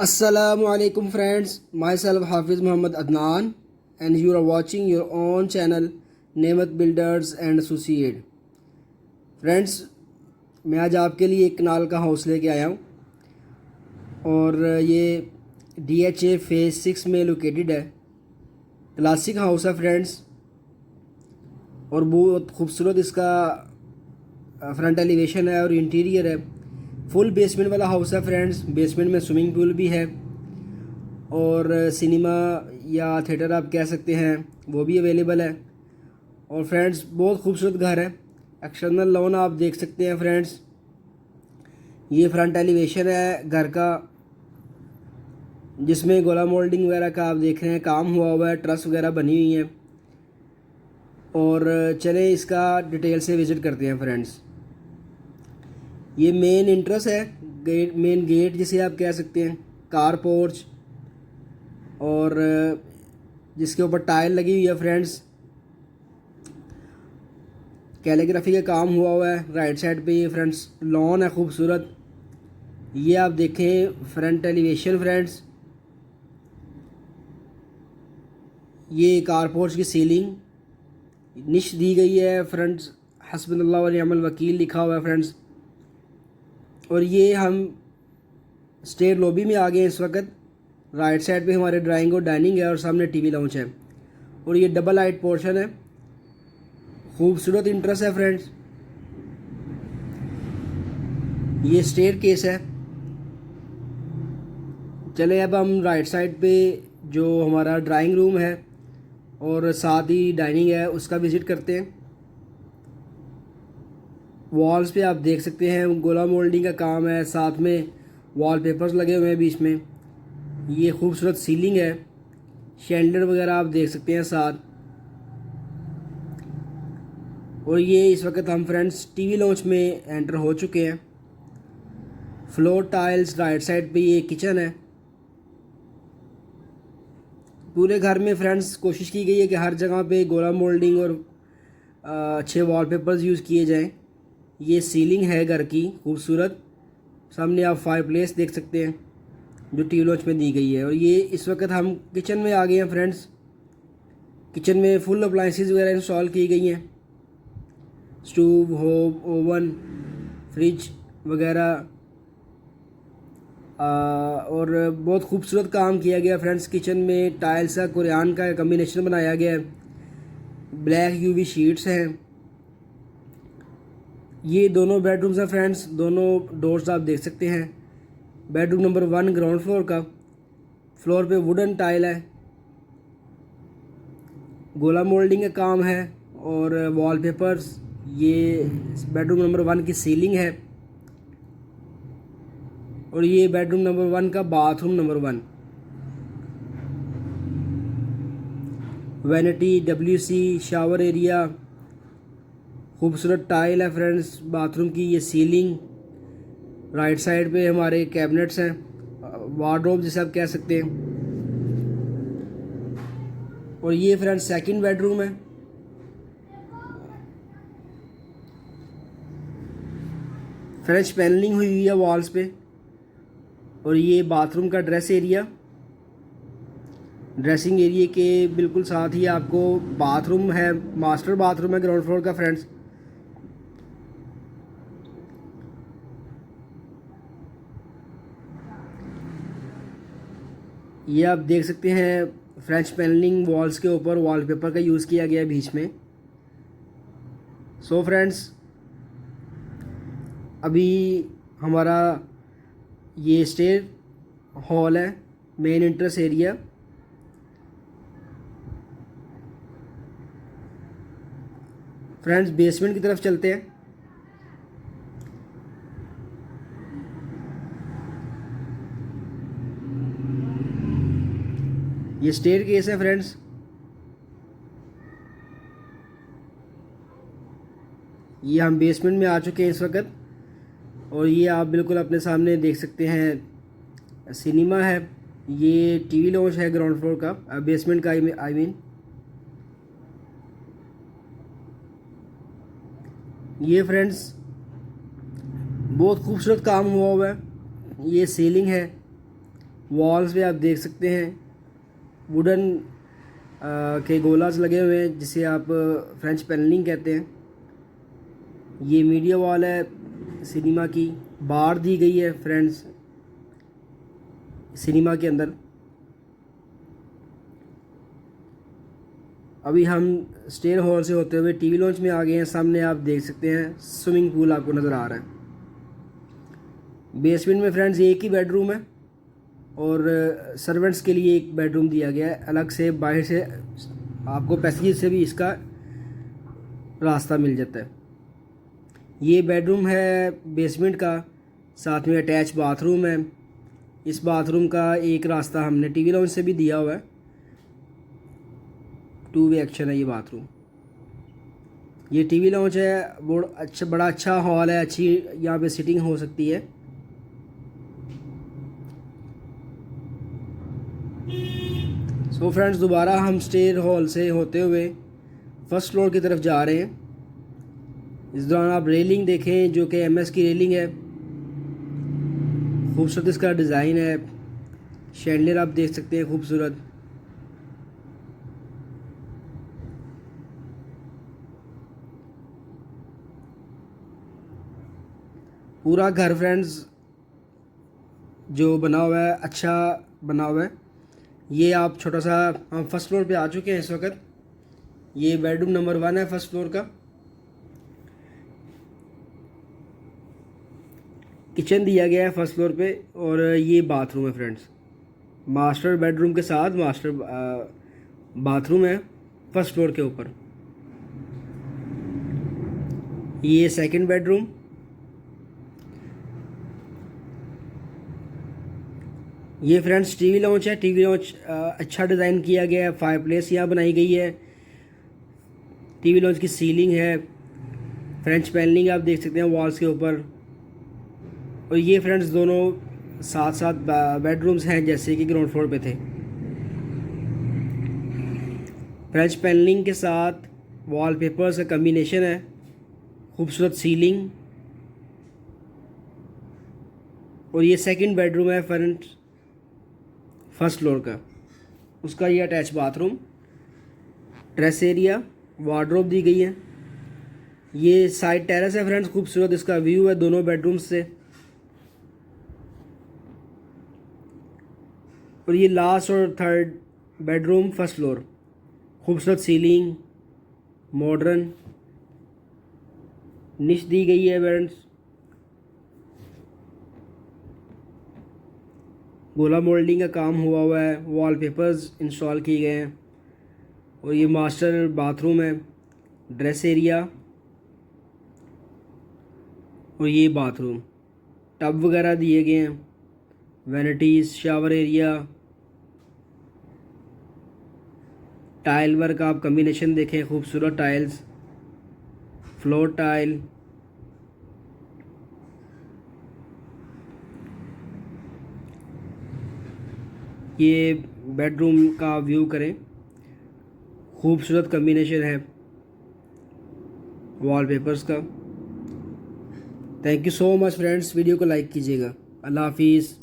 Assalamualaikum friends, myself Hafiz Muhammad Adnan and you are watching your own channel नेमत builders and associate. Friends, मैं आज आपके लिए एक कनाल का हाउस लेके आया हूँ और ये DHA फेज़ 6 में लोकेटेड है। क्लासिक हाउस है फ्रेंड्स और बहुत खूबसूरत इसका फ्रंट एलिवेशन है और इंटीरियर है। फुल बेसमेंट वाला हाउस है फ्रेंड्स। बेसमेंट में स्विमिंग पूल भी है और सिनेमा या थिएटर आप कह सकते हैं वो भी अवेलेबल है। और फ्रेंड्स, बहुत खूबसूरत घर है। एक्सटर्नल लॉन आप देख सकते हैं फ्रेंड्स। ये फ्रंट एलिवेशन है घर का, जिसमें गोला मोल्डिंग वगैरह का आप देख रहे हैं काम हुआ हुआ है, ट्रस वगैरह बनी हुई है। और चलें इसका डिटेल से विज़िट करते हैं फ्रेंड्स। ये मेन इंट्रेंस है, मेन गेट जिसे आप कह सकते हैं, कार पोर्च और जिसके ऊपर टाइल लगी हुई है फ्रेंड्स। कैलीग्राफी का काम हुआ हुआ है। राइट साइड पे ये फ्रेंड्स लॉन है खूबसूरत। ये आप देखें फ्रंट एलिवेशन फ्रेंड्स। ये कार पोर्च की सीलिंग निश दी गई है फ्रेंड्स। हस्बुनल्लाह व निअमल वकील लिखा हुआ है फ्रेंड्स। और ये हम स्टेयर लॉबी में आ गए इस वक्त। राइट साइड पे हमारे ड्राइंग और डाइनिंग है और सामने टीवी लाउंज है। और ये डबल हाइट पोर्शन है, खूबसूरत इंट्रेंस है फ्रेंड्स। ये स्टेयर केस है। चले अब हम राइट साइड पे जो हमारा ड्राइंग रूम है और साथ ही डाइनिंग है उसका विज़िट करते हैं। वॉल्स पे आप देख सकते हैं गोला मोल्डिंग का काम है, साथ में वॉलपेपर्स लगे हुए हैं बीच में। ये खूबसूरत सीलिंग है, शैंडलर वगैरह आप देख सकते हैं साथ। और ये इस वक्त हम फ्रेंड्स टीवी लॉन्च में एंटर हो चुके हैं। फ्लोर टाइल्स, राइट साइड पे ये किचन है। पूरे घर में फ्रेंड्स कोशिश की गई है कि हर जगह पे गोला मोल्डिंग और अच्छे वॉलपेपर्स यूज़ किए जाएं। ये सीलिंग है घर की खूबसूरत। सामने आप फायर प्लेस देख सकते हैं जो टीवी लॉन्च में दी गई है। और ये इस वक्त हम किचन में आ गए हैं फ्रेंड्स। किचन में फुल अप्लाइंसेस वगैरह इंस्टॉल की गई हैं, स्टोव, होब, ओवन, फ्रिज वगैरह। और बहुत खूबसूरत काम किया गया फ्रेंड्स। किचन में टाइल्स का कुरान का कम्बिनेशन बनाया गया है। ब्लैक यूवी शीट्स हैं। ये दोनों बेडरूम्स हैं फ्रेंड्स। दोनों डोर्स आप देख सकते हैं। बेडरूम नंबर 1 ग्राउंड फ्लोर का, फ्लोर पे वुडन टाइल है, गोला मोल्डिंग का काम है और वॉलपेपर्स। ये बेडरूम नंबर 1 की सीलिंग है और ये बेडरूम नंबर 1 का bathroom number 1। Vanity, WC, shower area, खूबसूरत टाइल है फ्रेंड्स बाथरूम की। ये सीलिंग, राइट साइड पे हमारे कैबिनेट्स हैं, वार्डरोब जिसे आप कह सकते हैं। और ये फ्रेंड्स सेकंड बेडरूम है। फ्रेंच पैनलिंग हुई हुई है वॉल्स पे। और ये बाथरूम का ड्रेस एरिया। ड्रेसिंग एरिया के बिल्कुल साथ ही आपको बाथरूम है, मास्टर बाथरूम है ग्राउंड फ्लोर का फ्रेंड्स। ये आप देख सकते हैं फ्रेंच पैनलिंग वॉल्स के ऊपर वॉलपेपर का यूज़ किया गया है बीच में। सो फ्रेंड्स, अभी हमारा ये स्टेयर हॉल है, main entrance area. Friends, basement की तरफ चलते हैं। ये स्टेयर केस है फ्रेंड्स। ये हम बेसमेंट में आ चुके हैं इस वक्त। और ये आप बिल्कुल अपने सामने देख सकते हैं सिनेमा है। ये टीवी लॉन्च है ग्राउंड फ्लोर का, बेसमेंट का आई मीन। ये फ्रेंड्स बहुत खूबसूरत काम हुआ हुआ है। ये सीलिंग है, वॉल्स पे आप देख सकते हैं वुडन के गोलाज लगे हुए हैं, जिसे आप फ्रेंच पैनलिंग कहते हैं। ये मीडिया वॉल है सिनेमा की, बार दी गई है फ्रेंड्स सिनेमा के अंदर। अभी हम स्टेयर हॉल से होते हुए टीवी लॉन्च में आ गए हैं। सामने आप देख सकते हैं स्विमिंग पूल आपको नज़र आ रहा है। बेसमेंट में फ्रेंड्स एक ही बेडरूम है और सर्वेंट्स के लिए एक बेडरूम दिया गया है अलग से। बाहर से आपको पैसेज से भी इसका रास्ता मिल जाता है। ये बेडरूम है बेसमेंट का, साथ में अटैच बाथरूम है। इस बाथरूम का एक रास्ता हमने टीवी लॉन्च से भी दिया हुआ है, 2 वे एक्शन है ये बाथरूम। ये टीवी लॉन्च है, बड़ा अच्छा हॉल है, अच्छी यहाँ पे सिटिंग हो सकती है। सो फ्रेंड्स, दोबारा हम स्टेयर हॉल से होते हुए फर्स्ट फ्लोर की तरफ जा रहे हैं। इस दौरान आप रेलिंग देखें जो कि MS की रेलिंग है, खूबसूरत इसका डिज़ाइन है। शैंडलियर आप देख सकते हैं खूबसूरत। पूरा घर फ्रेंड्स जो बना हुआ है अच्छा बना हुआ है। ये आप छोटा सा, हम फर्स्ट फ्लोर पे आ चुके हैं इस वक्त। ये बेडरूम नंबर 1 है फर्स्ट फ्लोर का। किचन दिया गया है फर्स्ट फ्लोर पे और ये बाथरूम है फ्रेंड्स। मास्टर बेडरूम के साथ मास्टर बाथरूम है फर्स्ट फ्लोर के ऊपर। ये सेकंड बेडरूम। ये फ्रेंड्स टीवी लॉन्च है। टीवी लॉन्च अच्छा डिज़ाइन किया गया है। फायरप्लेस यहाँ बनाई गई है। टीवी लॉन्च की सीलिंग है, फ्रेंच पैनलिंग आप देख सकते हैं वॉल्स के ऊपर। और ये फ्रेंड्स दोनों साथ साथ बेडरूम्स हैं जैसे कि ग्राउंड फ्लोर पे थे। फ्रेंच पैनलिंग के साथ वॉलपेपर्स का कम्बिनेशन है, खूबसूरत सीलिंग। और ये सेकंड बेडरूम है फ्रंट फर्स्ट फ्लोर का, उसका ये attach bathroom, dress area, wardrobe दी गई है। ये साइड टेरेस है फ्रेंड्स, खूबसूरत इसका व्यू है दोनों बेडरूम्स से। और ये लास्ट और थर्ड बेडरूम फर्स्ट फ्लोर, खूबसूरत सीलिंग, मॉडर्न निश दी गई है फ्रेंड्स। गोला मोल्डिंग का काम हुआ है, वॉलपेपर्स इंस्टॉल किए गए हैं। और ये मास्टर बाथरूम है, ड्रेस एरिया और ये बाथरूम, टब वगैरह दिए गए हैं, vanities, shower area, tile work आप कम्बिनेशन देखें, खूबसूरत टाइल्स, फ्लोर टाइल। ये बेडरूम का व्यू करें, खूबसूरत कम्बिनेशन है वॉलपेपर्स का। Thank you so much friends, video को लाइक कीजिएगा। अल्लाह हाफिज़।